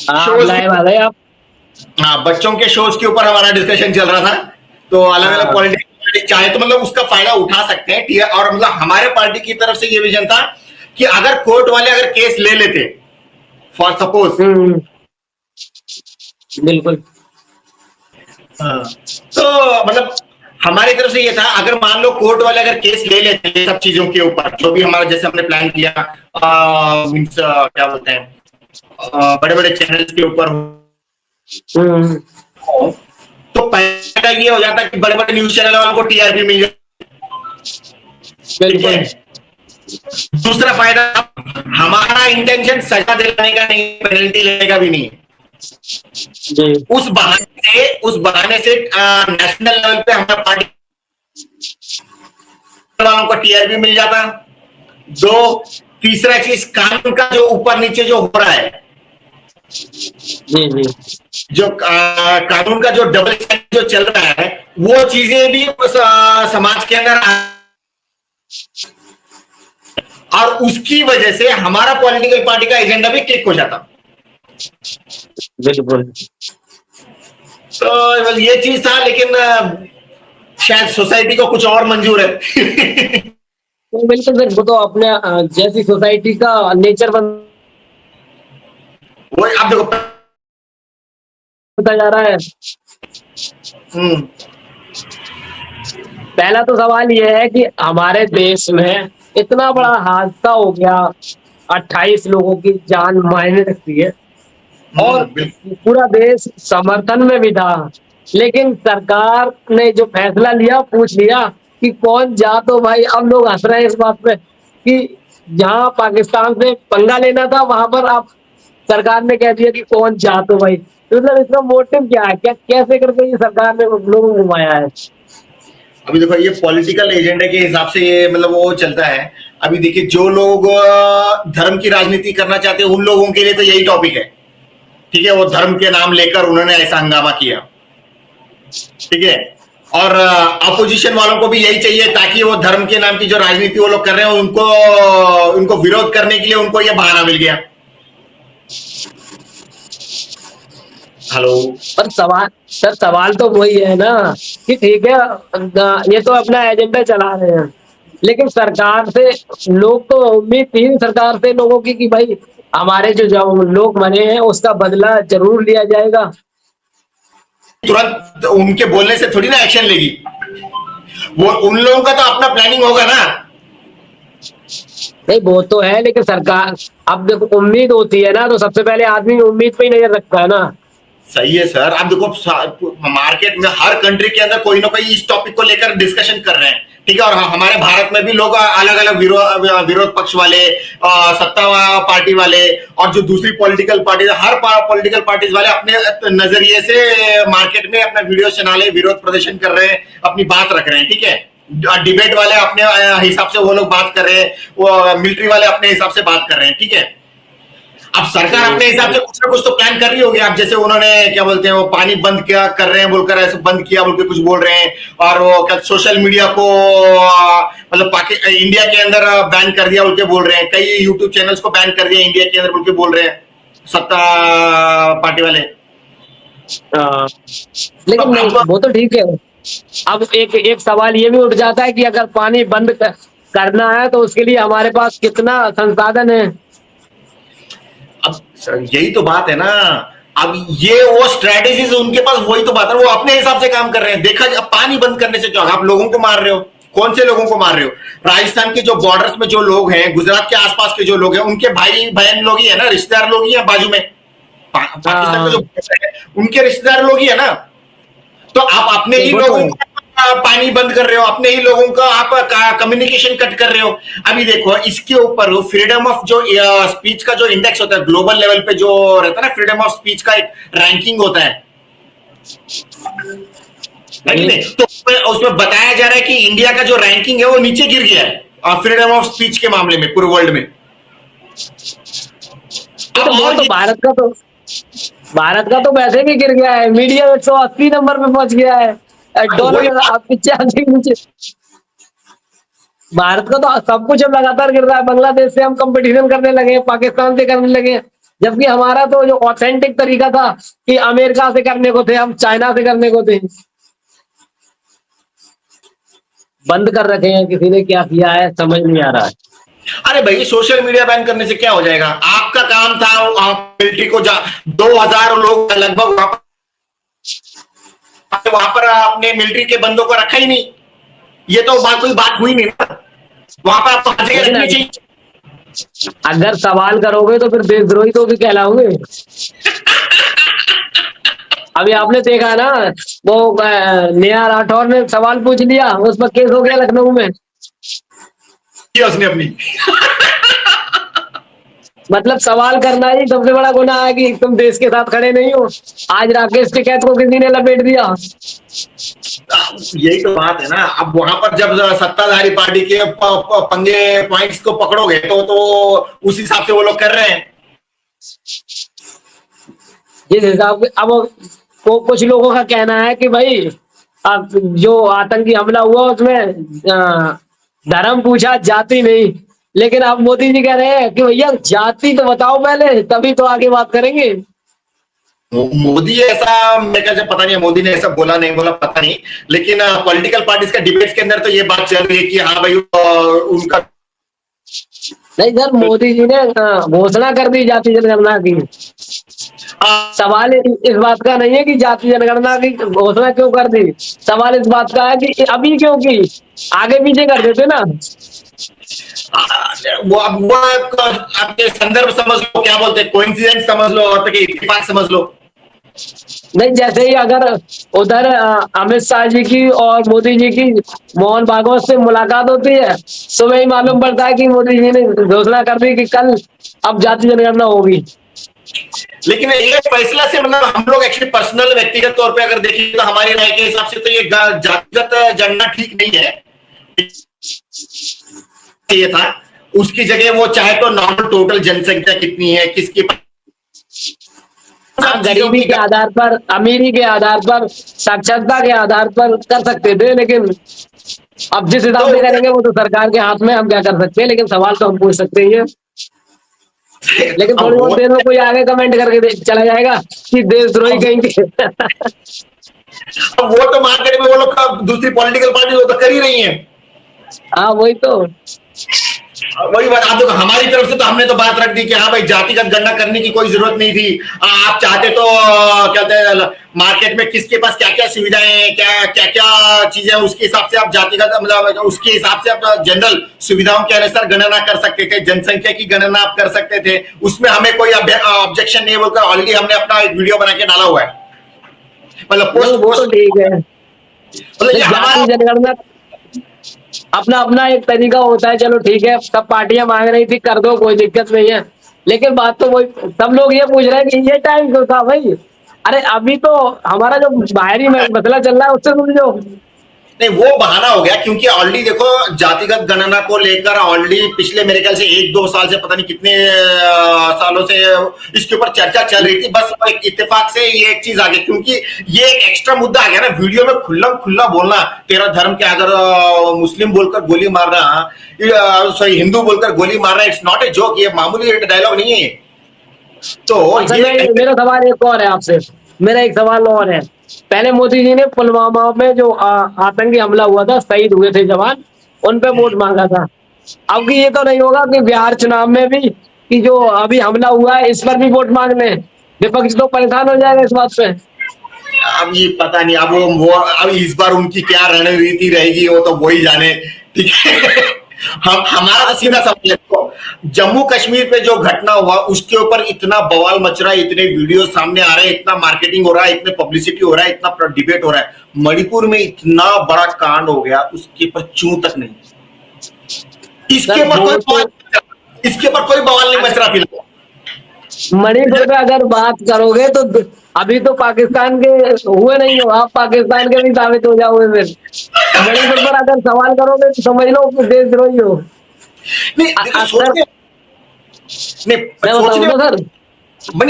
हाँ, shows live के, आ गए आप। हाँ बच्चों के शोज के ऊपर हमारा डिस्कशन चल रहा था। तो अलग अलग हाँ। पॉलिटिक्स पार्टी चाहे तो मतलब उसका फायदा उठा सकते हैं, ठीक है। और मतलब हमारे पार्टी की तरफ से ये विजन था कि अगर कोर्ट वाले अगर केस ले लेते, फॉर सपोज, हम्म। बिल्कुल। हाँ, तो मतलब हमारी तरफ से ये था, अगर मान लो कोर्ट वाले अगर केस ले लेते हैं सब चीजों के ऊपर, जो भी हमारा जैसे हमने प्लान किया, मीन्स क्या बोलते हैं, बड़े बड़े चैनल्स के ऊपर हम्म। हो, तो पहला ये हो जाता कि बड़े बड़े न्यूज चैनल वालों को टीआरपी मिल जाए, ठीक है। बिल्कुल। दूसरा फायदा, हमारा इंटेंशन सजा दिलाने का नहीं, पेनल्टी लेने का भी नहीं है। जी। उस बहाने से नेशनल लेवल पे हमारा पार्टी वालों को टीआरपी मिल जाता। दो, तीसरा चीज, कानून का जो ऊपर नीचे जो हो रहा है, जी। जी। जो कानून का जो डबल स्टैंडर्ड जो चल रहा है, वो चीजें भी समाज के अंदर और उसकी वजह से हमारा पॉलिटिकल पार्टी का एजेंडा भी क्लिक हो जाता। बिल्कुल। तो बस ये चीज था, लेकिन शायद सोसाइटी को कुछ और मंजूर है। तो बिल्कुल सर, वो तो अपने जैसी सोसाइटी का नेचर वो आप देखो। बनता जा रहा है। हम्म। पहला तो सवाल ये है कि हमारे देश में इतना बड़ा हादसा हो गया, 28 लोगों की जान मायने रखती है, और बिल्कुल। पूरा देश समर्थन में भी था। लेकिन सरकार ने जो फैसला लिया, पूछ लिया कि कौन जा, तो भाई अब लोग हंस रहे हैं इस बात पे कि जहां पाकिस्तान से पंगा लेना था, वहां पर आप सरकार ने कह दिया कि कौन जा, तो भाई तो मतलब इसका मोटिव क्या है, क्या कैसे करके ये सरकार ने लोगों को घुमाया है। अभी देखो, ये पॉलिटिकल एजेंडे के हिसाब से ये मतलब वो चलता है। अभी देखिए, जो लोग धर्म की राजनीति करना चाहते हैं, उन लोगों के लिए तो यही टॉपिक है, ठीक है। वो धर्म के नाम लेकर उन्होंने ऐसा हंगामा किया, ठीक है। और अपोजिशन वालों को भी यही चाहिए, ताकि वो धर्म के नाम की जो राजनीति वो लोग कर रहे हैं, उनको उनको विरोध करने के लिए उनको ये बहाना मिल गया। हेलो। पर सवाल सर, सवाल तो वही है ना कि ठीक है, ये तो अपना एजेंडा चला रहे हैं, लेकिन सरकार से लोग तो उम्मीद थी सरकार से लोगों की कि भाई हमारे जो लोग मरे हैं उसका बदला जरूर लिया जाएगा। तुरंत उनके बोलने से थोड़ी ना एक्शन लेगी, वो उन लोगों का तो अपना प्लानिंग होगा ना। नहीं, वो तो है, लेकिन सरकार, अब देखो उम्मीद होती है ना, तो सबसे पहले आदमी उम्मीद पे ही नजर रखता है ना। सही है सर। आप देखो, मार्केट में हर कंट्री के अंदर कोई ना कोई इस टॉपिक को लेकर डिस्कशन कर रहे हैं, ठीक है। और हमारे भारत में भी लोग अलग अलग विरोध पक्ष वाले, सत्ता पार्टी वाले, और जो दूसरी पॉलिटिकल पार्टी, हर पॉलिटिकल पार्टीज वाले अपने नजरिए से मार्केट में अपना वीडियो चैनल विरोध प्रदर्शन कर रहे हैं, अपनी बात रख रहे हैं, ठीक है। डिबेट वाले अपने हिसाब से वो लोग बात कर रहे हैं, वो मिलिट्री वाले अपने हिसाब से बात कर रहे हैं, ठीक है। अब सरकार अपने हिसाब से कुछ ना कुछ तो प्लान कर रही होगी। अब जैसे उन्होंने क्या बोलते हैं, वो पानी बंद क्या कर रहे हैं बोलकर, ऐसे बंद किया बोल के कुछ बोल रहे हैं। और वो क्या सोशल मीडिया को मतलब इंडिया के अंदर बैन कर दिया बोल के बोल रहे हैं। कई यूट्यूब चैनल्स को बैन कर दिया इंडिया के अंदर बोल के बोल रहे हैं सत्ता पार्टी वाले। हाँ, तो लेकिन नहीं, अब वो तो ठीक है। अब एक एक सवाल ये भी उठ जाता है कि अगर पानी बंद करना है तो उसके लिए हमारे पास कितना संसाधन है। यही तो बात है ना। अब ये वो स्ट्रेटेजीज उनके पास, वही तो बात है, वो अपने हिसाब से काम कर रहे हैं। देखा अब पानी बंद करने से क्या, आप लोगों को मार रहे हो। कौन से लोगों को मार रहे हो? राजस्थान के जो बॉर्डर्स में जो लोग हैं, गुजरात के आसपास के जो लोग हैं, उनके भाई बहन लोग ही है ना, रिश्तेदार लोग ही है बाजू में। पाकिस्तान में जो हाँ, border है, उनके रिश्तेदार लोग ही है ना। तो आप अपने ही वो तो लोगों है। को पानी बंद कर रहे हो, अपने ही लोगों का आप कम्युनिकेशन कट कर रहे हो। अभी देखो, इसके ऊपर फ्रीडम ऑफ जो स्पीच का जो इंडेक्स होता है ग्लोबल लेवल पे, जो रहता है ना, फ्रीडम ऑफ स्पीच का एक रैंकिंग होता है कि नहीं? तो उसमें बताया जा रहा है कि इंडिया का जो रैंकिंग है वो नीचे गिर गया है फ्रीडम ऑफ स्पीच के मामले में पूरे वर्ल्ड में। तो अब वो और तो भारत का तो वैसे भी गिर गया है, मीडिया 180 नंबर पे पहुंच गया है, वही डॉलर बात। आप पीछे नीचे। भारत का तो सब कुछ अब लगातार गिर रहा है, बांग्लादेश से हम कंपटीशन करने लगे हैं, पाकिस्तान से करने लगे हैं, जबकि हमारा तो जो ऑथेंटिक तरीका था कि अमेरिका से करने को थे, हम चाइना से करने को थे। बंद कर रखे हैं, किसी ने क्या किया है समझ नहीं आ रहा है। अरे भाई सोशल मीडिया बैन करने से क्या हो जाएगा? आपका काम था मिलिट्री को 2000 लोग लगभग वहां पर आपने मिलिट्री के बंदों को रखा ही नहीं। ये तो कोई बात हुई नहीं ना। वहां पर आपको हर जगह लेकिन रखनी चाहिए। अगर सवाल करोगे तो फिर देशद्रोही तो भी कहलाओगे। अभी आपने देखा ना, वो नेहा राठौर ने सवाल पूछ लिया, उस पर केस हो गया लखनऊ में। किया उसने अपनी। मतलब सवाल करना ही सबसे बड़ा गुनाह है कि तुम देश के साथ खड़े नहीं हो। आज राकेश टिकैत को किसी ने लपेट दिया। यही तो बात है ना। अब वहां पर जब सत्ताधारी पार्टी के पंगे पॉइंट्स को पकड़ोगे तो उस हिसाब से वो लोग कर रहे हैं। जिस हिसाब से अब कुछ लोगों का कहना है कि भाई अब जो आतंकी हमला हुआ उसमें धर्म पूछा, जाति नहीं। लेकिन अब मोदी जी कह रहे हैं कि भैया जाति तो बताओ पहले, तभी तो आगे बात करेंगे। मोदी ऐसा मेरे ख्याल से पता नहीं, मोदी ने ऐसा बोला नहीं बोला पता नहीं, लेकिन पॉलिटिकल पार्टीज का डिबेट्स के अंदर तो ये बात चल रही है कि हाँ भाई उनका नहीं सर, मोदी जी ने घोषणा कर दी जाति जनगणना की। सवाल इस बात का नहीं है कि जाति जनगणना की घोषणा क्यों कर दी, सवाल इस बात का है कि अभी क्यों की, आगे पीछे कर देते ना। वो आपके संदर्भ समझ लो, क्या बोलते हैं, कोइंसिडेंस समझ लो और तो इत्तेफाक समझ लो। नहीं, जैसे ही अगर उधर अमित शाह जी की और मोदी जी की मोहन भागवत से मुलाकात होती है, सुबह ही मालूम पड़ता है कि मोदी जी ने घोषणा कर दी कि कल अब जाति जनगणना होगी। लेकिन ये फैसला से मतलब हम लोग एक्चुअली पर्सनल व्यक्तिगत तौर पे अगर देखें तो हमारी राय के हिसाब से तो ये जातिगत जनगणना ठीक नहीं है। ये था उसकी जगह वो चाहे तो नॉर्मल टोटल जनसंख्या कितनी है, किसकी गरीबी के आधार पर, अमीरी के आधार पर, साक्षरता के आधार पर कर सकते थे, लेकिन अब जिस हिसाब से करेंगे वो तो सरकार के हाथ में, हम क्या कर सकते हैं। लेकिन सवाल तो हम पूछ सकते हैं। लेकिन थोड़ी बहुत देर में कोई आगे कमेंट करके चला जाएगा कि देशद्रोही कहेंगे। अब वो तो मार्केट में वो लोग दूसरी पॉलिटिकल पार्टी वो तो कर ही रही है। हाँ वही तो, वही बात। आप देखो हमारी तरफ से तो हमने तो बात रख दी कि हाँ भाई जातिगत गणना करने की कोई जरूरत नहीं थी। आप चाहते तो क्या कहते हैं मार्केट में किसके पास क्या क्या सुविधाएं हैं, क्या क्या क्या चीजें हैं, उसके हिसाब से आप जातिगत मतलब उसके हिसाब से आप जनरल सुविधाओं के अनुसार गणना कर सकते थे, जनसंख्या की गणना आप कर सकते थे। उसमें हमें कोई ऑब्जेक्शन नहीं बोलकर ऑलरेडी हमने अपना एक वीडियो बना के डाला हुआ है। मतलब पोस्ट ठीक है। मतलब जनगणना अपना अपना एक तरीका होता है, चलो ठीक है, सब पार्टियां मांग रही थी कर दो, कोई दिक्कत नहीं है। लेकिन बात तो वही, सब लोग ये पूछ रहे हैं कि ये टाइम क्यों था भाई। अरे अभी तो हमारा जो बाहरी मसला चल रहा है उससे समझो। नहीं वो बहाना हो गया क्योंकि ऑलरेडी देखो जातिगत गणना को लेकर ऑलरेडी पिछले मेरे ख्याल से 1-2 साल से पता नहीं कितने सालों से इसके ऊपर चर्चा चल रही थी। बस एक इत्तेफाक से ये एक चीज आ गई क्योंकि ये एक एक्स्ट्रा मुद्दा आ गया ना वीडियो में खुल्लम खुल्ला बोलना, तेरा धर्म के अगर मुस्लिम बोलकर गोली मारना, सॉरी हिंदू बोलकर गोली मारना, इट्स नॉट ए जोक, ये मामूली डायलॉग नहीं है। तो मेरा सवाल एक और है आपसे, मेरा एक सवाल और है। पहले मोदी जी ने पुलवामा में जो आतंकी हमला हुआ था, शहीद हुए थे जवान, उन पे वोट मांगा था। अब की ये तो नहीं होगा कि बिहार चुनाव में भी कि जो अभी हमला हुआ है इस पर भी वोट मांग ले, विपक्ष तो परेशान हो जाएगा इस बात पे। अब ये पता नहीं, अब वो अब इस बार उनकी क्या रणनीति रहेगी वो तो वही जाने। ठीक है। हम हमारा तो सीधा सवाल है, जम्मू कश्मीर पे जो घटना हुआ उसके ऊपर इतना बवाल मच रहा है, इतने वीडियो सामने आ रहे हैं, इतना मार्केटिंग हो रहा है, इतने पब्लिसिटी हो रहा है, इतना डिबेट हो रहा है। मणिपुर में इतना बड़ा कांड हो गया उसके ऊपर चूं तक नहीं, इसके ऊपर कोई बवाल नहीं मच रहा फिलहाल। मणिपुर पे अगर बात करोगे तो अभी तो पाकिस्तान के हुए नहीं हो, आप पाकिस्तान के भी साबित हो जाओगे। फिर मणिपुर पर अगर सवाल करोगे तो समझ लो कि देशद्रोही हो। नहीं सोचने सर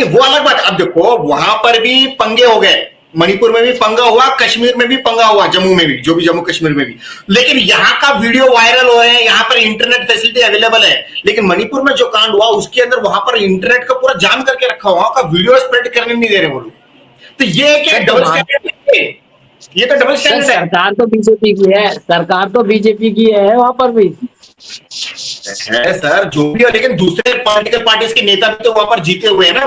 वो अलग बात। अब देखो वहां पर भी पंगे हो गए, मणिपुर में भी पंगा हुआ, कश्मीर में भी पंगा हुआ, जम्मू में भी, जो भी जम्मू कश्मीर में भी। लेकिन यहाँ का वीडियो वायरल हो रहे हैं, यहाँ पर इंटरनेट फैसिलिटी अवेलेबल है। लेकिन मणिपुर में जो कांड हुआ उसके अंदर वहां पर इंटरनेट का पूरा जाम करके रखा हुआ, वहां का वीडियो स्प्रेड करने नहीं दे रहे वो लोग। तो ये क्या डबल स्टैंडर्ड है? ये तो डबल स्टैंडर्ड है। सरकार तो बीजेपी की है, सरकार तो बीजेपी की है वहां पर भी। है सर, जो भी हो, लेकिन दूसरे पॉलिटिकल पार्टीज के नेता भी तो वहां पर जीते हुए हैं ना,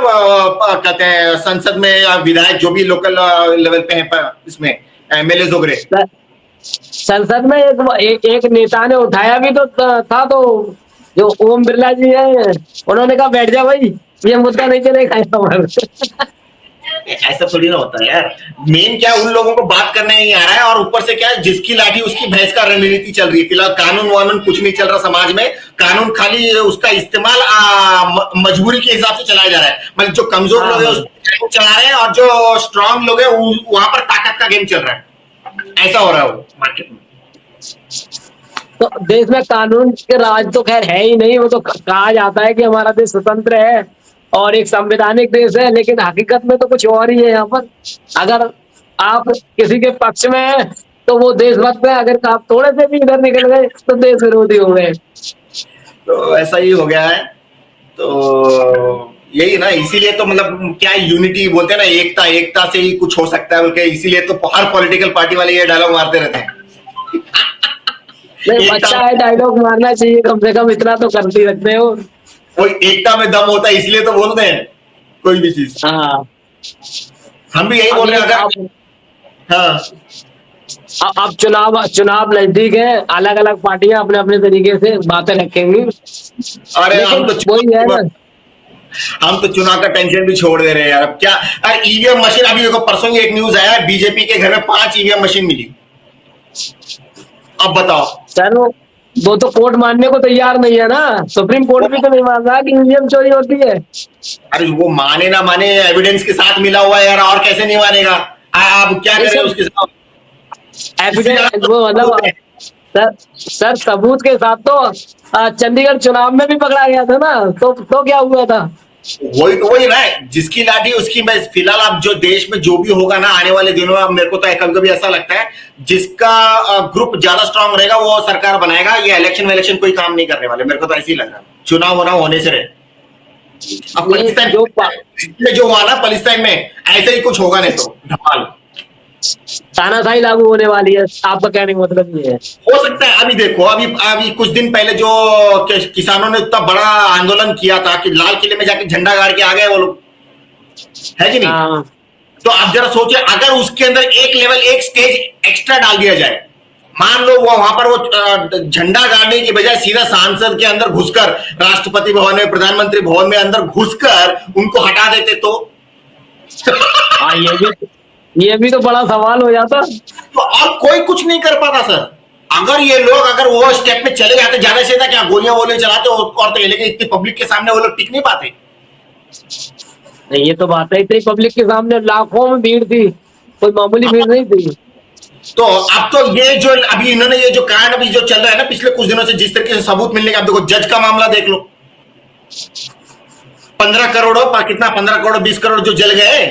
कहते हैं संसद में, या विधायक जो भी लोकल लेवल पे हैं, इसमें एमएलए वगैरह। संसद में एक नेता ने उठाया भी तो था, तो जो ओम बिरला जी है उन्होंने कहा बैठ जा भाई, ये मुद्दा नहीं चलेगा हमारा। ऐसा थोड़ी ना होता है यार। मेन क्या, उन लोगों को बात करने नहीं आ रहा है, और ऊपर से क्या है, जिसकी लाठी उसकी भैंस का रणनीति चल रही है। फिलहाल कानून वानून कुछ नहीं चल रहा समाज में, कानून खाली उसका इस्तेमाल मजबूरी के हिसाब से चलाया जा रहा है। मतलब जो कमजोर लोग हैं उसको चला रहे हैं, और जो स्ट्रांग लोग हैं वहां पर ताकत का गेम चल रहा है। ऐसा हो रहा है वो मार्केट में। तो देश में कानून के राज तो खैर है ही नहीं। वो तो कहा जाता है कि हमारा देश स्वतंत्र है और एक संवैधानिक देश है, लेकिन हकीकत में तो कुछ और ही है। यहाँ पर अगर आप किसी के पक्ष में हैं तो वो देशभक्त है, अगर आप थोड़े से भी इधर निकल गए तो देश विरोधी हो गए। तो ऐसा ही हो गया है। तो यही ना, इसीलिए तो मतलब क्या यूनिटी बोलते हैं ना, एकता, एकता से ही कुछ हो सकता है बोल के, इसीलिए तो हर पॉलिटिकल पार्टी वाले ये डायलॉग मारते रहते हैं। नहीं, अच्छा है, डायलॉग मारना चाहिए, कम से कम इतना तो करते रखते हो। कोई एकता में दम होता है, इसलिए तो बोलते हैं कोई भी चीज। हाँ, हम भी यही बोल रहे हैं। हाँ, अब चुनाव नजदीक है, अलग अलग पार्टियां अपने अपने तरीके से बातें रखेंगी। अरे वही है ना, हम तो चुनाव का टेंशन भी छोड़ दे रहे हैं यार। अब क्या, अरे ईवीएम मशीन, अभी देखो परसों ही एक न्यूज आया, बीजेपी के घर में 5 ईवीएम मशीन मिली। अब बताओ सर, वो तो कोर्ट मानने को तैयार नहीं है ना, सुप्रीम कोर्ट भी तो नहीं मान रहा कि ईवीएम चोरी होती है। अरे वो माने ना माने, एविडेंस के साथ मिला हुआ है यार, और कैसे नहीं मानेगा। आप क्या करें उसके साथ एविडेंस, वो मतलब सर सबूत के साथ तो चंडीगढ़ चुनाव में भी पकड़ा गया था ना, तो क्या हुआ था? वही ना, जिसकी लाठी उसकी मैं। फिलहाल अब जो देश में जो भी होगा ना आने वाले दिनों में, मेरे को तो कभी कभी ऐसा लगता है, जिसका ग्रुप ज्यादा स्ट्रांग रहेगा वो सरकार बनाएगा। ये इलेक्शन कोई काम नहीं करने वाले, मेरे को तो ऐसे ही लग रहा है। चुनाव होने से रहे। अब पाकिस्तान जो हुआ ना, पाकिस्तान में ऐसे ही कुछ होगा, नहीं तो धमाल तानाशाही लागू होने वाली है। आपका कहने का मतलब ये है? हो सकता है। अभी देखो, अभी कुछ दिन पहले जो किसानों ने इतना बड़ा आंदोलन किया था कि लाल किले में जाके झंडा गाड़ के आ गए वो लोग, है कि नहीं? तो आप जरा सोचिए, अगर उसके अंदर एक लेवल, एक स्टेज एक्स्ट्रा डाल दिया जाए, मान लो वो वहां पर वो झंडा गाड़ने की बजाय सीधा सांसद के अंदर घुसकर, राष्ट्रपति भवन में, प्रधानमंत्री भवन में अंदर घुसकर उनको हटा देते तो ये भी तो बड़ा सवाल हो जाता। तो और कोई कुछ नहीं कर पाता सर। अगर वो स्टेप में चले जाते, ज्यादा से ज्यादा क्या गोलियां वोलियां चलाते और तो, लेकिन इतनी पब्लिक के सामने वो लोग टिक नहीं पाते। नहीं, ये तो बात है, इतनी पब्लिक के सामने लाखों में भीड़ थी, कोई मामूली भीड़ नहीं थी। तो अब तो ये जो अभी इन्होंने ये जो कांड अभी जो चल रहा है ना पिछले कुछ दिनों से, जिस तरीके से सबूत मिलने का, अब देखो जज का मामला देख लो, 15 करोड़, कितना 15 करोड़ 20 करोड़ जो जल गए।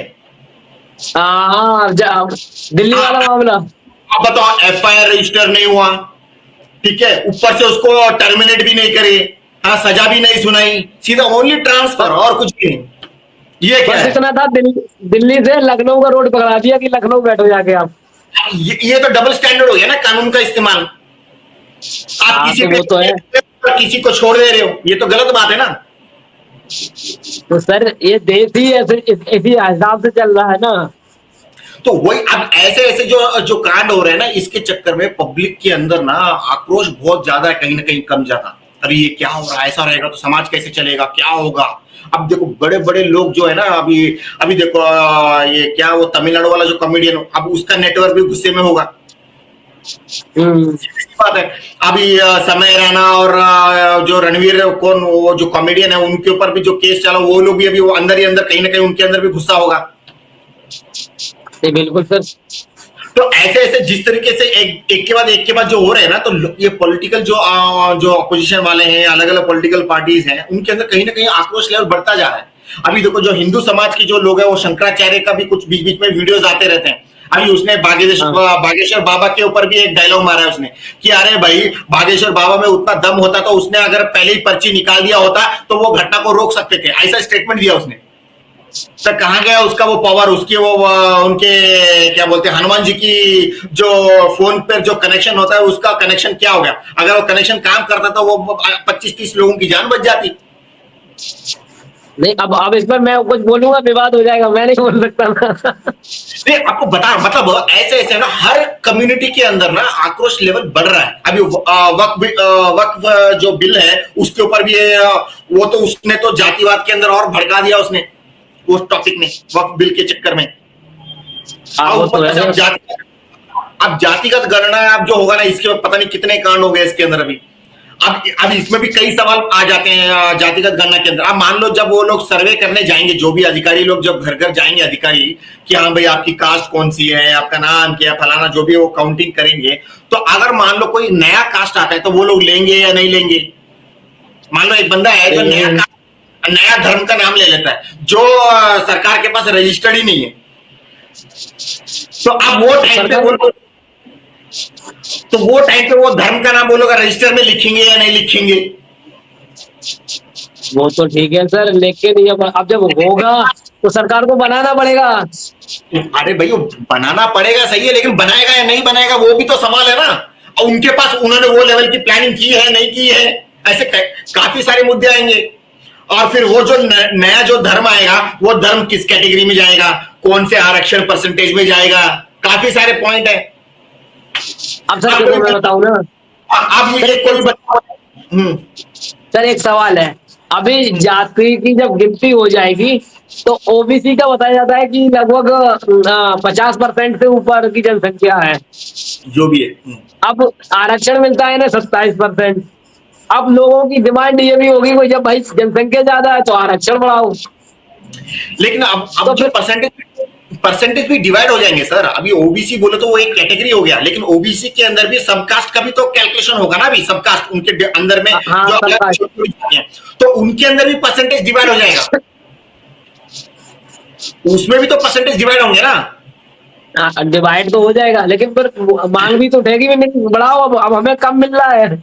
हाँ, दिल्ली वाला मामला। अब बताओ, एफआईआर रजिस्टर नहीं हुआ, ठीक है, ऊपर से उसको टर्मिनेट भी नहीं करे, हाँ, सजा भी नहीं सुनाई, सीधा ओनली ट्रांसफर, और कुछ भी नहीं। ये क्या है? इतना था, दिल्ली से लखनऊ का रोड पकड़ा दिया कि लखनऊ बैठो जाके आप। ये तो डबल स्टैंडर्ड हो गया ना कानून का इस्तेमाल। आप किसी को छोड़ दे रहे हो, ये तो गलत बात है ना। तो सर ये देश ही इसी हिसाब से चल रहा है ना। तो वही, अब ऐसे जो कांड हो रहे हैं ना, इसके चक्कर में पब्लिक के अंदर ना आक्रोश बहुत ज्यादा है, कहीं ना कहीं कम ज्यादा। अरे ये क्या हो रहा है, ऐसा रहेगा तो समाज कैसे चलेगा, क्या होगा। अब देखो बड़े बड़े लोग जो है ना, अभी देखो ये क्या, वो तमिलनाडु वाला जो कॉमेडियन, अब उसका नेटवर्क भी गुस्से में होगा। बात है। अभी समय रैना और जो रणवीर, कौन वो जो कॉमेडियन है, उनके ऊपर भी जो केस चला, वो लोग भी अभी वो अंदर ही अंदर कहीं ना कहीं उनके अंदर भी गुस्सा होगा। बिल्कुल सर। तो ऐसे जिस तरीके से एक के बाद जो हो रहे हैं ना, तो ये पॉलिटिकल जो अपोजिशन वाले हैं, अलग अलग पॉलिटिकल पार्टीज हैं, उनके अंदर कहीं ना कहीं आक्रोश लेवल बढ़ता जा रहा है। अभी देखो जो हिंदू समाज के जो लोग हैं वो शंकराचार्य का भी कुछ बीच बीच में वीडियोस आते रहते हैं। अभी उसने बागेश्वर बाबा के ऊपर भी एक डायलॉग मारा है उसने कि अरे भाई बागेश्वर बाबा में उतना दम होता तो उसने अगर पहले ही पर्ची निकाल दिया होता तो वो घटना को रोक सकते थे, ऐसा स्टेटमेंट दिया उसने। तो कहाँ गया उसका वो पावर, उसकी वो उनके क्या बोलते हैं हनुमान जी की जो फोन पर जो कनेक्शन होता है उसका कनेक्शन क्या हो गया? अगर वो कनेक्शन काम करता तो वो 25-30 लोगों की जान बच जाती। नहीं, अब इस पर मैं कुछ बोलूंगा विवाद हो जाएगा, मैं नहीं बोल सकता ना। नहीं आपको बता मतलब ऐसे ऐसे ना हर कम्युनिटी के अंदर ना आक्रोश लेवल बढ़ रहा है। अभी वक्फ जो बिल है उसके ऊपर भी वो तो उसने तो जातिवाद के अंदर और भड़का दिया उसने, उस टॉपिक ने वक्फ बिल के चक्कर में। वो तो है। अब जातिगत गणना अब जो होगा ना इसके पता नहीं कितने कांड हो गए इसके अंदर अभी। अब इसमें भी कई सवाल आ जाते हैं जातिगत गणना के अंदर। अब मान लो जब वो लोग सर्वे करने जाएंगे, जो भी अधिकारी लोग जब घर घर जाएंगे अधिकारी कि हाँ भाई आपकी कास्ट कौन सी है, आपका नाम क्या है, फलाना जो भी वो काउंटिंग करेंगे, तो अगर मान लो कोई नया कास्ट आता है तो वो लोग लेंगे या नहीं लेंगे? मान लो एक बंदा है जो नया धर्म का नाम ले लेता है जो सरकार के पास रजिस्टर्ड ही नहीं है, तो अब वो टाइम पे वो धर्म का नाम बोलोगा रजिस्टर में लिखेंगे या नहीं लिखेंगे? वो तो ठीक है सर, लेकिन अब जब होगा तो सरकार को बनाना पड़ेगा। अरे भाई वो बनाना पड़ेगा सही है, लेकिन बनाएगा या नहीं बनाएगा वो भी तो सवाल है ना। और उनके पास उन्होंने वो लेवल की प्लानिंग की है नहीं की है, ऐसे काफी सारे मुद्दे आएंगे। और फिर वो जो नया जो धर्म आएगा वो धर्म किस कैटेगरी में जाएगा, कौन से आरक्षण परसेंटेज में जाएगा, काफी सारे पॉइंट है। अब सर देखो मैं बताऊं ना, अब ये कोई सर एक सवाल है, अभी जाति की जब गिनती हो जाएगी तो ओबीसी का बताया जाता है कि लगभग 50% से ऊपर की जनसंख्या है, जो भी है। अब आरक्षण मिलता है ना 27%। अब लोगों की डिमांड ये भी होगी भाई जब भाई जनसंख्या ज्यादा है तो आरक्षण बढ़ाओ। लेकिन अब तो जो परसेंटेज भी डिवाइड हो जाएंगे सर। अभी ओबीसी बोले तो वो एक कैटेगरी हो गया, लेकिन ओबीसी के अंदर भी सबकास्ट का भी तो कैलकुलेशन होगा ना। अभी सबकास्ट उनके अंदर में हाँ, जो अलग हैं तो उनके अंदर भी परसेंटेज डिवाइड हो जाएगा, उसमें भी तो परसेंटेज डिवाइड होंगे ना। डिवाइड तो हो जाएगा, लेकिन फिर मांग भी तो उठेगी, भी नहीं बढ़ाओ, अब हमें कम मिल रहा है।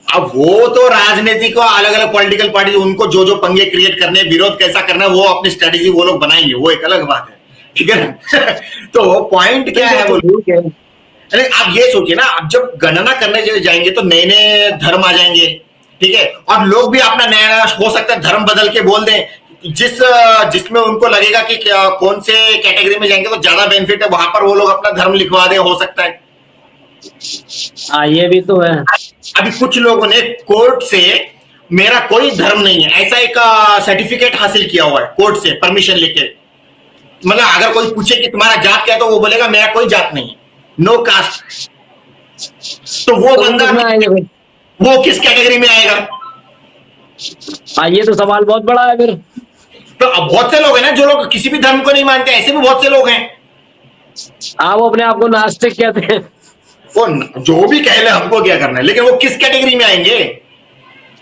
अब वो तो राजनीतिक अलग अलग पॉलिटिकल पार्टी उनको जो जो पंगे क्रिएट करने, विरोध कैसा करना है वो अपनी स्ट्रेटेजी वो लोग बनाएंगे, वो एक अलग बात है, ठीक है ना। तो पॉइंट क्या है वो, अरे आप ये सोचिए ना, अब जब गणना करने जाएंगे तो नए नए धर्म आ जाएंगे, ठीक है, और लोग भी अपना नया नया हो सकता है धर्म बदल के बोल दें जिसमें उनको लगेगा कि कौन से कैटेगरी में जाएंगे तो ज्यादा बेनिफिट है, वहां पर वो लोग अपना धर्म लिखवा दे, हो सकता है। हाँ ये भी तो है। अभी कुछ लोगों ने कोर्ट से मेरा कोई धर्म नहीं है ऐसा एक सर्टिफिकेट हासिल किया हुआ है, कोर्ट से परमिशन लेके। मतलब अगर कोई पूछे कि तुम्हारा जात क्या है तो वो बोलेगा मेरा कोई जात नहीं है, नो कास्ट। तो वो बंदा वो किस कैटेगरी में आएगा? हाँ ये तो सवाल बहुत बड़ा है फिर। तो अब बहुत से लोग हैं ना जो लोग किसी भी धर्म को नहीं मानते, ऐसे भी बहुत से लोग हैं। हाँ वो अपने आप को नास्तिक कहते हैं। वो जो भी कह ले हमको क्या करना है, लेकिन वो किस कैटेगरी में आएंगे?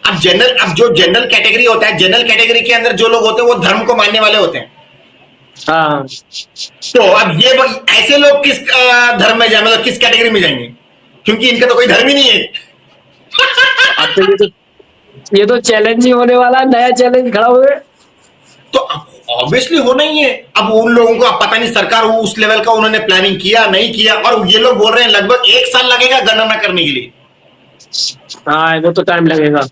अब जो जनरल कैटेगरी होता है, जनरल कैटेगरी के अंदर जो लोग होते हैं वो धर्म को मानने वाले होते हैं। हाँ तो अब ये ऐसे लोग किस धर्म में जाए, मतलब किस कैटेगरी में जाएंगे, क्योंकि इनका तो कोई धर्म ही नहीं है। अब तो ये तो चैलेंज ही होने वाला, नया चैलेंज खड़ा हुए। तो ऑब्वियसली होना ही है। अब उन लोगों को पता नहीं सरकार उस लेवल का उन्होंने प्लानिंग किया नहीं किया, और ये लोग बोल रहे हैं लगभग 1 साल लगेगा गणना करने के लिए। हाँ वो तो टाइम लगेगा।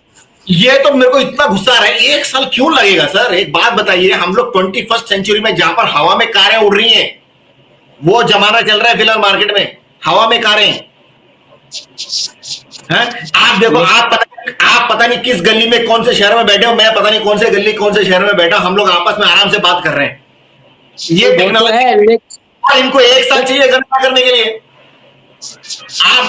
ये तो मेरे को इतना गुस्सा आ रहा है, 1 साल क्यों लगेगा सर? एक बात बताइए, हम लोग 21st सेंचुरी में जहां पर हवा में कारें उड़ रही हैं, वो जमाना चल रहा है फिलहाल मार्केट में, हवा में कारें हैं? आप देखो, आप पता नहीं किस गली में कौन से शहर में बैठे हो, मैं पता नहीं कौन से गली कौन से शहर में बैठा, हम लोग आपस में आराम से बात कर रहे हैं। ये टेक्नोलॉजी है, और इनको 1 साल चाहिए गणना करने के लिए।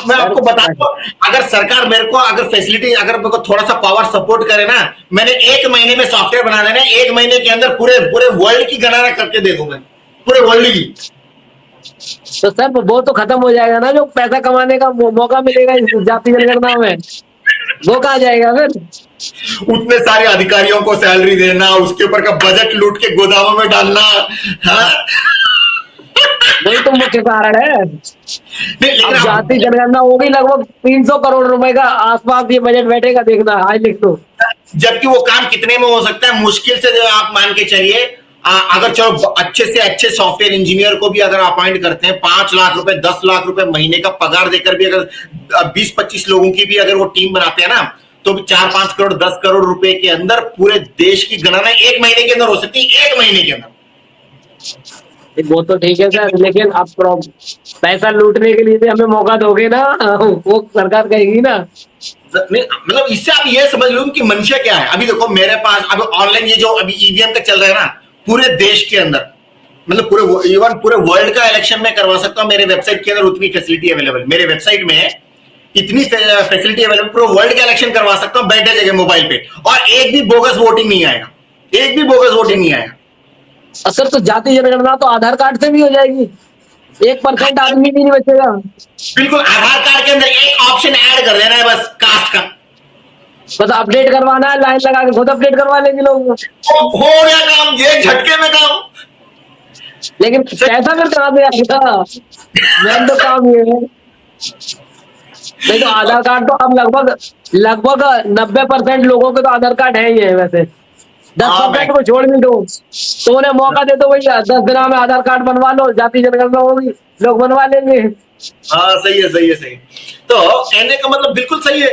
मैं आपको बता दूं, अगर सरकार मेरे को अगर फैसिलिटी, अगर मेरे को थोड़ा सा पावर सपोर्ट करे ना, मैंने 1 महीने में सॉफ्टवेयर बना देना, 1 महीने के अंदर पूरे वर्ल्ड की गणना करके दे दूंगा, पूरे वर्ल्ड की। तो सर वो तो खत्म हो जाएगा ना, जो पैसा कमाने का मौका मिलेगा इस जाति जनगणना में। वो कहाँ जाएगा फिर? उतने सारे अधिकारियों को सैलरी देना, उसके ऊपर का बजट लूट के गोदामों में डालना। हाँ, वही तो मुख्य कारण है। नहीं लेकिन अब जाति जनगणना होगी, लगभग 300 करोड़ रुपए का आसपास ये बजट बैठेगा, देखना आज लिख दो। जबकि वो काम कितने में हो सकता है, मुश्किल से जो आप मान के चलिए, अगर चलो अच्छे से अच्छे सॉफ्टवेयर इंजीनियर को भी अगर अपॉइंट करते हैं, 5 लाख रुपए 10 लाख रुपए महीने का पगार देकर भी अगर 20-25 लोगों की भी अगर वो टीम बनाते हैं ना, तो 4-5 करोड़ 10 करोड़ रुपए के अंदर पूरे देश की गणना 1 महीने के अंदर हो सकती है, 1 महीने के अंदर। वो तो ठीक है सर, लेकिन अब पैसा लूटने के लिए भी हमें मौका दोगे ना, वो सरकार कहेगी ना। नहीं मतलब इससे आप ये समझ लो कि मंशा क्या है। अभी देखो मेरे पास अब ऑनलाइन ये जो अभी ईवीएम का चल रहा है ना, पूरे देश के अंदर, मतलब पूरे इवन पूरे वर्ल्ड का इलेक्शन में करवा सकता हूं। मेरे वेबसाइट के अंदर उतनी फैसिलिटी अवेलेबल, मेरे वेबसाइट में इतनी फैसिलिटी अवेलेबल, पूरे वर्ल्ड का इलेक्शन करवा सकता हूं बैठे जगह मोबाइल पे, और एक भी बोगस वोटिंग नहीं आएगा, एक भी बोगस वोटिंग नहीं आएगा। सर तो जाति जनगणना तो आधार कार्ड से भी हो जाएगी, 1% आदमी भी नहीं बचेगा। बिल्कुल, आधार कार्ड के अंदर एक ऑप्शन ऐड कर देना है बस, कास्ट का। बस अपडेट करवाना है, लाइन लगा के खुद अपडेट करवा लेंगे लोग। हो गया काम, ये झटके में काम। लेकिन पैसा फिर कहाँ से आएगा? मेन तो काम ये है। नहीं तो आधार कार्ड तो अब लगभग लगभग 90% लोगों के तो आधार कार्ड है ही है वैसे। 10% को छोड़ भी दो, तो उन्हें मौका दे दो भैया, 10 दिन में आधार कार्ड बनवा लो, जाति जनगणना होगी, लोग बनवा लेंगे। हाँ सही है, सही है, सही। तो कहने का मतलब बिल्कुल सही है।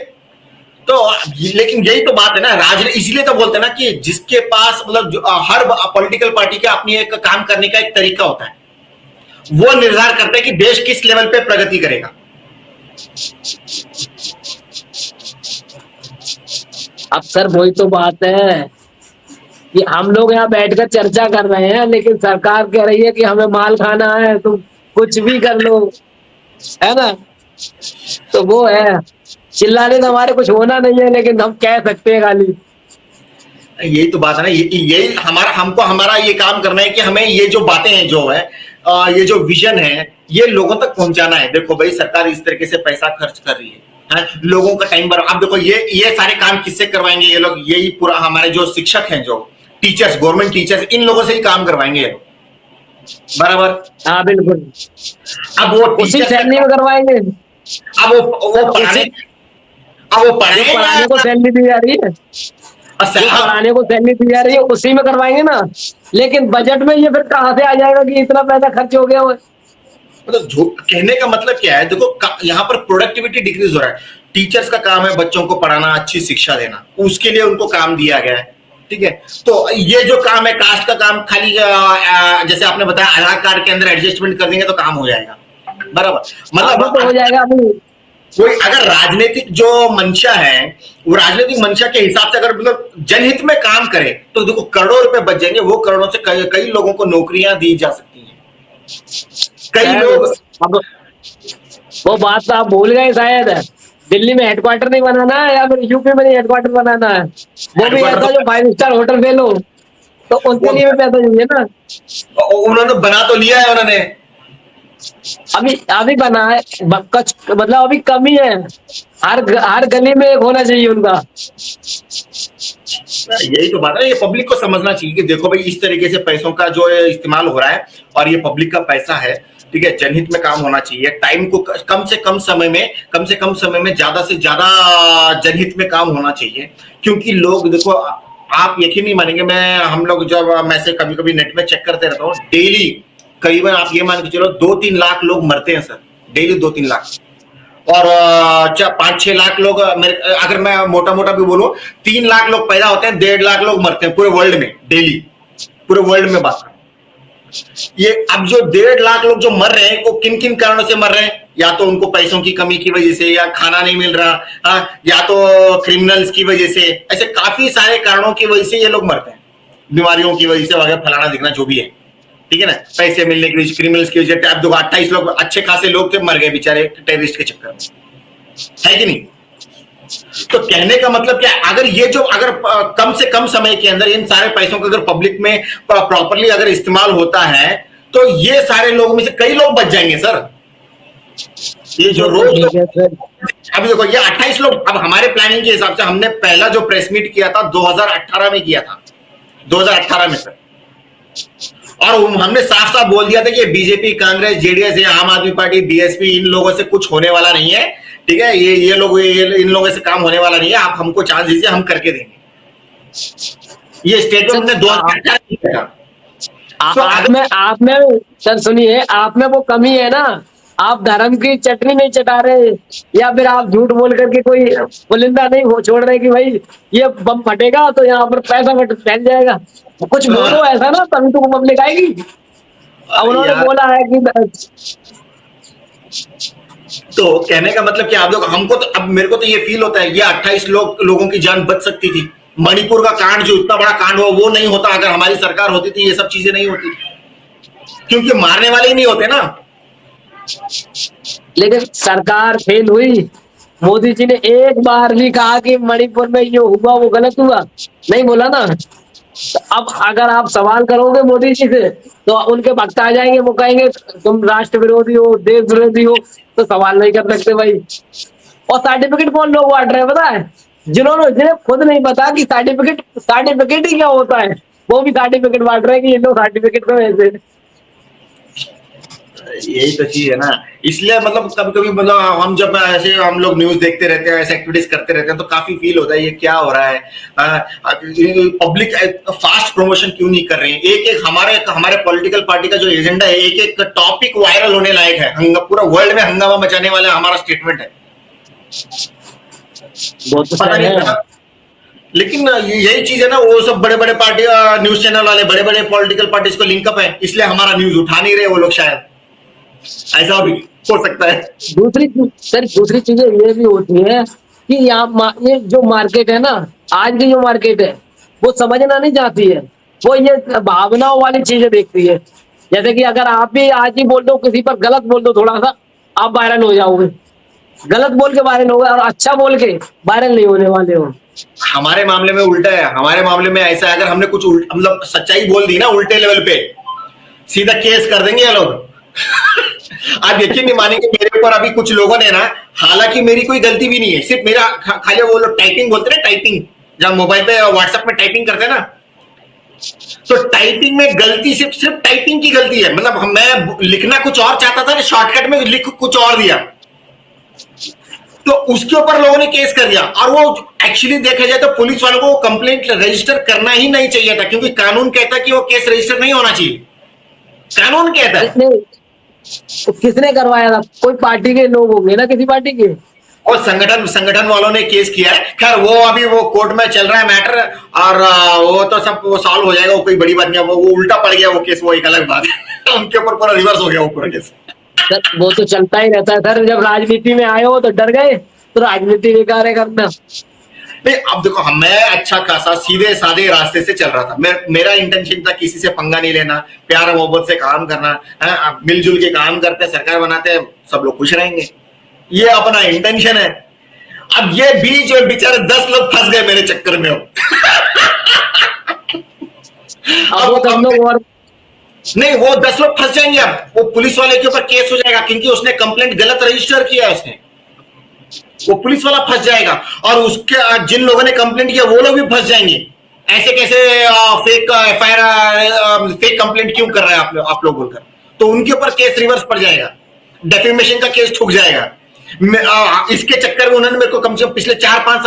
तो लेकिन यही तो बात है ना, राजनीति इसलिए तो बोलते हैं ना कि जिसके पास मतलब हर पॉलिटिकल पार्टी का अपनी एक काम करने का एक तरीका होता है, वो निर्धार करता है कि देश किस लेवल पे प्रगति करेगा। अब सर वही तो बात है कि हम लोग यहाँ बैठकर चर्चा कर रहे हैं, लेकिन सरकार कह रही है कि हमें माल खाना है, तुम कुछ भी कर लो, है ना। तो वो है, चिल्लाने से हमारे कुछ होना नहीं है, लेकिन हम कह सकते हैं खाली। यही तो बात है ना, यही हमारा हमको हमारा ये काम करना है कि हमें ये जो बातें हैं जो है, ये जो विजन है, ये लोगों तक पहुंचाना है। देखो भाई, सरकार इस तरीके से पैसा खर्च कर रही है, लोगों का टाइम बर्बाद। अब देखो ये सारे काम किससे करवाएंगे ये लोग? यही पूरा हमारे जो शिक्षक हैं, जो टीचर्स, गवर्नमेंट टीचर्स, इन लोगों से ही काम करवाएंगे ये लोग, बराबर। हाँ बिल्कुल, अब वो उसी सैलरी में करवाएंगे। अब वो पढ़ाने, अब वो पढ़ाने को सैलरी दी जा रही है, पढ़ाने को सैलरी दी जा रही है, उसी में करवाएंगे ना। लेकिन बजट में ये फिर कहाँ से आ जाएगा कि इतना पैसा खर्च हो गया? मतलब कहने का मतलब क्या है, देखो यहाँ पर प्रोडक्टिविटी डिक्रीज हो रहा है। टीचर्स का काम है बच्चों को पढ़ाना, अच्छी शिक्षा देना, उसके लिए उनको काम दिया गया है, ठीक है। तो ये जो काम है कास्ट का काम, खाली जैसे आपने बताया आधार कार्ड के अंदर एडजस्टमेंट कर देंगे तो काम हो जाएगा, बराबर। मतलब तो हो जाएगा। कोई अगर राजनीतिक जो मंशा है, वो राजनीतिक मंशा के हिसाब से अगर मतलब जनहित में काम करे, तो देखो करोड़ों रुपए बच जाएंगे। वो करोड़ों से कई लोगों को नौकरियां दी जा सकती हैं। कई लोग, अब वो बात तो आप भूल गए शायद, दिल्ली में हेडक्वार्टर नहीं बनाना है, या फिर यूपी में नहीं हेडक्वार्टर बनाना है, वो भी ऐसा जो 5 स्टार होटल ले लो, तो उनके लिए भी पैसा चाहिए ना। उन्होंने बना तो लिया है, उन्होंने अभी बना है, मतलब अभी कमी है, हर गली में एक होना चाहिए उनका। यही तो बात है, ये पब्लिक को समझना चाहिए कि देखो भाई, इस तरीके से पैसों का जो इस्तेमाल हो रहा है, और ये पब्लिक का पैसा है, ठीक है। जनहित में काम होना चाहिए। टाइम को कम से कम समय में ज्यादा से ज्यादा जनहित में काम होना चाहिए। क्योंकि लोग देखो, आप यकीन नहीं मानेंगे, हम लोग जब मैं से कभी कभी नेट में चेक करते रहता हूँ, डेली करीबन आप ये मान के चलो 2-3 लाख लोग मरते हैं सर, डेली 2-3 लाख। और 5-6 लाख लोग, अगर मैं मोटा मोटा भी बोलूं, 3 लाख लोग पैदा होते हैं, 1.5 लाख लोग मरते हैं पूरे वर्ल्ड में डेली, पूरे वर्ल्ड में बात। ये अब जो 1.5 लाख लोग जो मर रहे हैं, वो किन किन कारणों से मर रहे हैं? या तो उनको पैसों की कमी की वजह से, या खाना नहीं मिल रहा, या तो क्रिमिनल्स की वजह से, ऐसे काफी सारे कारणों की वजह से ये लोग मरते हैं, बीमारियों की वजह से वगैरह, फलाना दिखना जो भी है, ठीक है ना। पैसे मिलने की वजह, क्रिमिनल्स की वजह। अब 28 लोग अच्छे खासे लोग थे, मर गए बेचारे टेररिस्ट के चक्कर में, है कि नहीं। तो कहने का मतलब क्या, अगर ये जो अगर कम से कम समय के अंदर इन सारे पैसों का अगर पब्लिक में प्रॉपरली अगर इस्तेमाल होता है, तो ये सारे लोगों में से कई लोग बच जाएंगे सर। ये जो तो रोज ठीक है सर। अभी देखो ये 28 लोग, अब हमारे प्लानिंग के हिसाब से हमने पहला जो प्रेस मीट किया था 2018 में किया था, 2018 में सर। और हमने साफ साफ बोल दिया था कि बीजेपी, कांग्रेस, जेडीएस, आम आदमी पार्टी, बीएसपी, इन लोगों से कुछ होने वाला नहीं है। ठीक है, ये लोग इन लोगों से काम होने वाला नहीं है, आप हमको चांस दीजिए, हम करके देंगे। ये स्टेटमेंट हमने सर 2018 में किया था। तो आप में सर सुनिए, आप में वो कमी है ना, आप धर्म की चटनी नहीं चटा रहे, या फिर आप झूठ बोल करके कोई पुलिंदा नहीं हो छोड़ रहे कि भाई ये बम फटेगा तो यहाँ पर पैसा फैल जाएगा। कुछ बोलो ऐसा ना, तभी तो पब्लिक आएगी। अब उन्होंने यार, बोला है कि तो कहने का मतलब कि आप लोग हमको तो, अब मेरे को तो ये फील होता है ये 28 लोगों की जान बच सकती थी। मणिपुर का कांड, जो इतना बड़ा कांड हुआ, वो नहीं होता अगर हमारी सरकार होती थी, ये सब चीजें नहीं होती, क्योंकि मारने वाले ही नहीं होते ना। लेकिन सरकार फेल हुई। मोदी जी ने एक बार भी कहा कि मणिपुर में जो हुआ वो गलत हुआ, नहीं बोला ना। तो अब अगर आप सवाल करोगे मोदी जी से तो उनके भक्त आ जाएंगे, वो कहेंगे तुम राष्ट्र विरोधी हो, देश विरोधी हो, तो सवाल नहीं कर सकते भाई। और सर्टिफिकेट कौन लोग बांट रहे हैं पता है? जिन्हें खुद नहीं पता कि सर्टिफिकेट ही क्या होता है, वो भी सर्टिफिकेट बांट रहे हैं कि ये लोग सर्टिफिकेट तो ऐसे। यही तो चीज है ना, इसलिए मतलब कभी कभी मतलब हम जब ऐसे हम लोग न्यूज देखते रहते हैं, ऐसे एक्टिविटीज करते रहते हैं, तो काफी फील होता है ये क्या हो रहा है। पब्लिक फास्ट प्रमोशन क्यों नहीं कर रही है? एक एक हमारे पॉलिटिकल पार्टी का जो एजेंडा है, एक एक टॉपिक वायरल होने लायक है, पूरा वर्ल्ड में हंगामा मचाने वाला हमारा स्टेटमेंट है। वो तो पता नहीं है। लेकिन यही चीज है ना, वो सब बड़े बड़े पार्टी न्यूज चैनल वाले बड़े बड़े पॉलिटिकल पार्टीज को लिंकअप है, इसलिए हमारा न्यूज उठा नहीं रहे वो लोग, शायद ऐसा भी हो सकता है। दूसरी चीजें ये भी होती है कि ये जो मार्केट है ना, आज की जो मार्केट है, वो समझना नहीं चाहती है। वो ये भावनाओं वाली चीजें देखती है। जैसे कि अगर आप भी आज ही बोल दो, किसी पर गलत बोल दो थोड़ा सा, आप वायरल हो जाओगे। गलत बोल के वायरल हो गए और अच्छा बोल के वायरल नहीं होने वाले हो। हमारे मामले में उल्टा है, हमारे मामले में ऐसा है, अगर हमने कुछ मतलब सच्चाई बोल दी ना उल्टे लेवल पे, सीधा केस कर देंगे ये लोग। आप यकीन नहीं मानेंगे, मेरे ऊपर अभी कुछ लोगों ने ना, हालांकि मेरी कोई गलती भी नहीं है, सिर्फ मेरा खाली वो लोग टाइपिंग बोलते ना, टाइपिंग जब मोबाइल पे व्हाट्सएप में टाइपिंग करते हैं ना, तो टाइपिंग में गलती सिर्फ टाइपिंग की गलती है। मतलब मैं लिखना कुछ और चाहता था, शॉर्टकट में लिख कुछ और दिया, तो उसके ऊपर लोगों ने केस कर दिया। और वो एक्चुअली देखा जाए तो पुलिस वालों को कंप्लेंट रजिस्टर करना ही नहीं चाहिए था, क्योंकि कानून कहता है कि वो केस रजिस्टर नहीं होना चाहिए, कानून कहता है। नहीं, तो किसने करवाया था? कोई पार्टी के लोग होंगे ना, किसी पार्टी के। और संगठन वालों ने केस किया है, खैर वो अभी वो कोर्ट में चल रहा है मैटर, और वो तो सब वो सॉल्व हो जाएगा, वो कोई बड़ी बात नहीं है। वो उल्टा पड़ गया वो केस, वो एक अलग बात है। उनके ऊपर पूरा रिवर्स हो गया वो पूरा केस। सर वो तो चलता ही रहता है सर, जब राजनीति में आए हो तो डर गए, तो राजनीति बेकार है करना। नहीं, अब देखो मैं अच्छा खासा सीधे साधे रास्ते से चल रहा था, मेरा इंटेंशन था किसी से पंगा नहीं लेना, प्यार मोहब्बत से काम करना है, मिलजुल के काम करते हैं, सरकार बनाते हैं, सब लोग खुश रहेंगे, ये अपना इंटेंशन है। अब ये बीच में बेचारे 10 लोग फंस गए मेरे चक्कर में। अब वो 10 लोग और नहीं, वो 10 लोग फंस जाएंगे। अब वो पुलिस वाले के ऊपर केस हो जाएगा, क्योंकि उसने कंप्लेंट गलत रजिस्टर किया है उसने, वो पुलिस वाला फंस जाएगा, और उसके जिन लोगों ने कंप्लेंट किया वो लोग भी फंस जाएंगे। ऐसे कैसे फेक एफआईआर, फेक कंप्लेंट क्यों कर रहे हैं आप लोग बोलकर, तो उनके ऊपर केस रिवर्स पड़ जाएगा, डेफेमेशन का केस ठुक जाएगा। इसके चक्कर में उन्होंने मेरे को कम से कम पिछले 4-5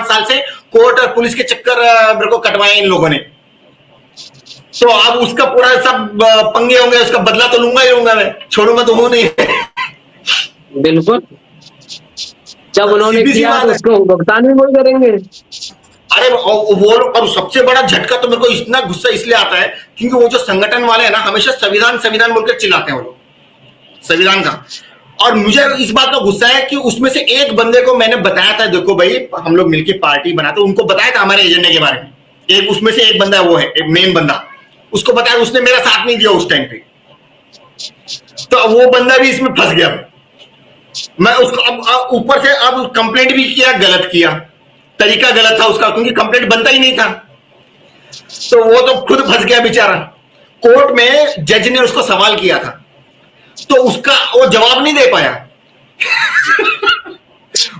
साल से कोर्ट और पुलिस के चक्कर मेरे को कटवाए इन लोगों ने। तो अब उसका पूरा सब पंगे होंगे, उसका बदला तो लूंगा ही लूंगा, मैं छोड़ूंगा तो हूं नहीं। बिल्कुल, जब उन्होंने किया तो उसको भुगतान भी वही करेंगे। अरे वो लोग, और सबसे बड़ा झटका तो मेरे को इतना गुस्सा इसलिए आता है क्योंकि वो जो संगठन वाले हैं ना, हमेशा संविधान बोलकर चिल्लाते हैं वो लोग, संविधान का। और मुझे इस बात का गुस्सा है कि उसमें से एक बंदे को मैंने बताया था, देखो भाई हम लोग मिलकर पार्टी बनाते, उनको बताया था हमारे एजेंडे के बारे में। एक उसमें से एक बंदा वो है, एक मेन बंदा, उसको बताया, उसने मेरा साथ नहीं दिया उस टाइम पे, तो वो बंदा भी इसमें फंस गया। मैं उसको अब ऊपर से अब कंप्लेंट भी किया, गलत किया, तरीका गलत था उसका, क्योंकि कंप्लेंट बनता ही नहीं था, तो वो तो खुद फंस गया बेचारा। कोर्ट में जज ने उसको सवाल किया था, तो उसका वो जवाब नहीं दे पाया।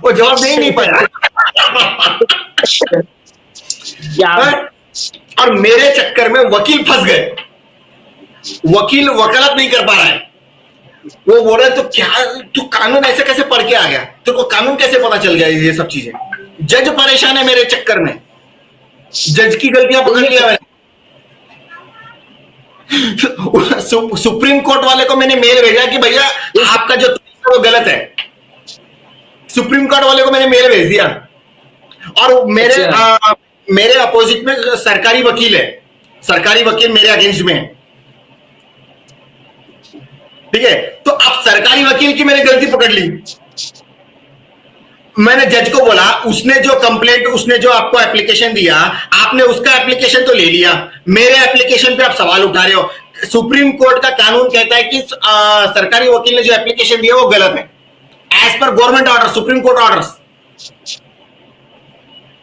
वो जवाब दे ही नहीं पाया। क्या और मेरे चक्कर में वकील फंस गए। वकील वकालत नहीं कर पा रहा है। वो बोल रहे तो क्या तू कानून ऐसे कैसे पढ़ के आ गया, तेरे को कानून कैसे पता चल गया, ये सब चीजें। जज परेशान है मेरे चक्कर में, जज की गलतियां पकड़ लिया मैंने। सुप्रीम कोर्ट वाले को मैंने मेल भेजा कि भैया आपका जो वो गलत है। सुप्रीम कोर्ट वाले को मैंने मेल भेज दिया। और मेरे अपोजिट में सरकारी वकील है, सरकारी वकील मेरे अगेंस्ट में है। ठीक है, तो अब सरकारी वकील की मैंने गलती पकड़ ली। मैंने जज को बोला, उसने जो कंप्लेंट, उसने जो आपको एप्लीकेशन दिया, आपने उसका एप्लीकेशन तो ले लिया, मेरे एप्लीकेशन पे आप सवाल उठा रहे हो। सुप्रीम कोर्ट का कानून कहता है कि सरकारी वकील ने जो एप्लीकेशन दिया वो गलत है, as per government order, supreme court orders.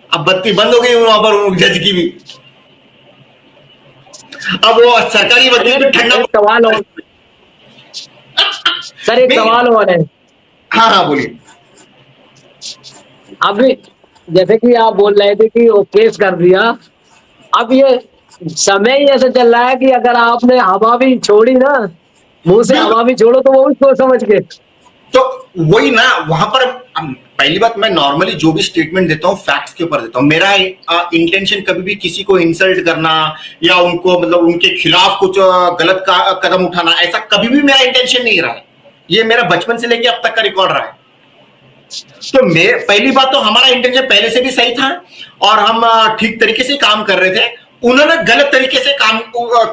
अब बत्ती बंद हो गई वहां पर जज की भी। अब वो सरकारी वकील भी ठंडा सवाल और सर, एक सवाल और है। हाँ हाँ बोलिए। अभी जैसे कि आप बोल रहे थे कि वो केस कर दिया, अब ये समय ही ऐसा चल रहा है कि अगर आपने हवा भी छोड़ी ना, मुंह से हवा भी छोड़ो तो वो भी सोच समझ के। तो वही ना, वहां पर पहली बात, मैं नॉर्मली जो भी स्टेटमेंट देता हूँ फैक्ट्स के ऊपर देता हूँ। मेरा इंटेंशन कभी भी किसी को इंसल्ट करना या उनको मतलब उनके खिलाफ कुछ गलत कदम उठाना, ऐसा कभी भी मेरा इंटेंशन नहीं रहा है। ये मेरा बचपन से लेके अब तक का रिकॉर्ड रहा है। तो पहली बात तो हमारा इंटेंशन पहले से भी सही था और हम ठीक तरीके से काम कर रहे थे। उन्होंने गलत तरीके से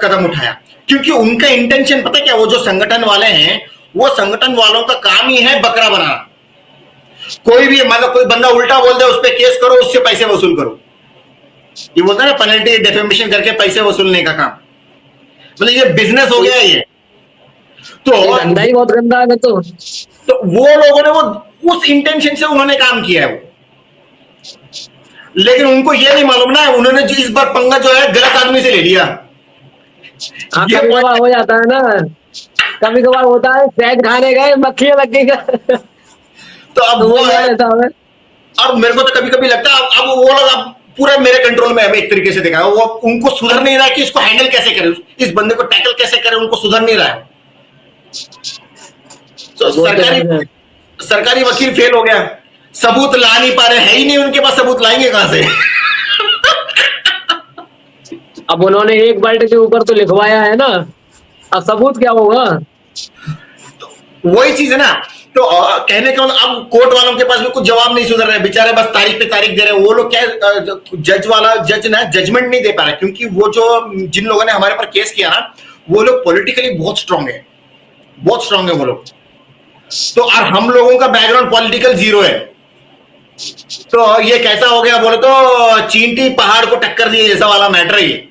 कदम उठाया, क्योंकि उनका इंटेंशन पता क्या, वो जो संगठन वाले हैं, वो संगठन वालों का काम ही है बकरा बनाना। कोई भी मतलब कोई बंदा उल्टा बोल दे, उस पर केस करो, उससे पैसे वसूल करो। ये बोलता है ना पेनल्टी डेफेमेशन करके पैसे वसूलने का काम, मतलब ये बिजनेस हो गया ये। तो धंधा ही बहुत गंदा है। तो वो लोगों ने वो उस इंटेंशन से उन्होंने काम किया है वो, लेकिन उनको ये नहीं मालूम ना, उन्होंने इस बार पंगा जो है गलत आदमी से ले लिया। कभी कभार हो जाता है ना, कभी कभार होता है, शहद खाने गए मक्खियां लग गई। तो अब तो वो है, ऐसा है। और मेरे को तो कभी कभी लगता है अब वो लोग अब पूरा मेरे कंट्रोल में है। एक तरीके से देखा, वो उनको सुधर नहीं रहा कि इसको हैंडल कैसे करें, इस बंदे को टैकल कैसे करें, उनको सुधर नहीं रहा है। तो सरकारी वकील फेल हो गया, सबूत ला नहीं पा रहे, है ही नहीं उनके पास, सबूत लाएंगे कहां से। अब उन्होंने एक वर्ड के ऊपर तो लिखवाया है ना, अब सबूत क्या होगा। तो वही चीज है ना। तो कहने का मतलब अब कोर्ट वालों के पास भी कुछ जवाब नहीं सुधर रहे बेचारे, बस तारीख पे तारीख दे रहे हैं। वो लोग क्या जज ना जजमेंट नहीं दे पा रहा, क्योंकि वो जो जिन लोगों ने हमारे पर केस किया ना, वो लोग पॉलिटिकली बहुत स्ट्रांग है, बहुत स्ट्रांग है वो लोग। तो और हम लोगों का बैकग्राउंड पॉलिटिकल जीरो है। तो ये कैसा हो गया बोले तो चींटी पहाड़ को टक्कर दिए जैसा वाला मैटर है ये।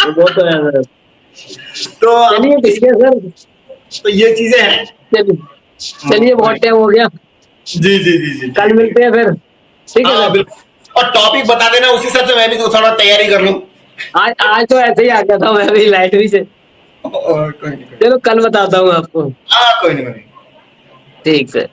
वो तो है। तो चलिए ठीक है सर, तो ये चीजें हैं। चलिए बहुत टाइम हो गया। जी जी जी जी, कल मिलते हैं फिर, ठीक है सर। और टॉपिक बता देना, उसी हिसाब से मैं भी तो थोड़ा तैयारी कर लूं। आज तो ऐसे ही आ गया था मैं अभी लाइब्रेरी से। कोई नहीं, चलो कल बताता हूँ आपको। हाँ कोई नहीं। ठीक है।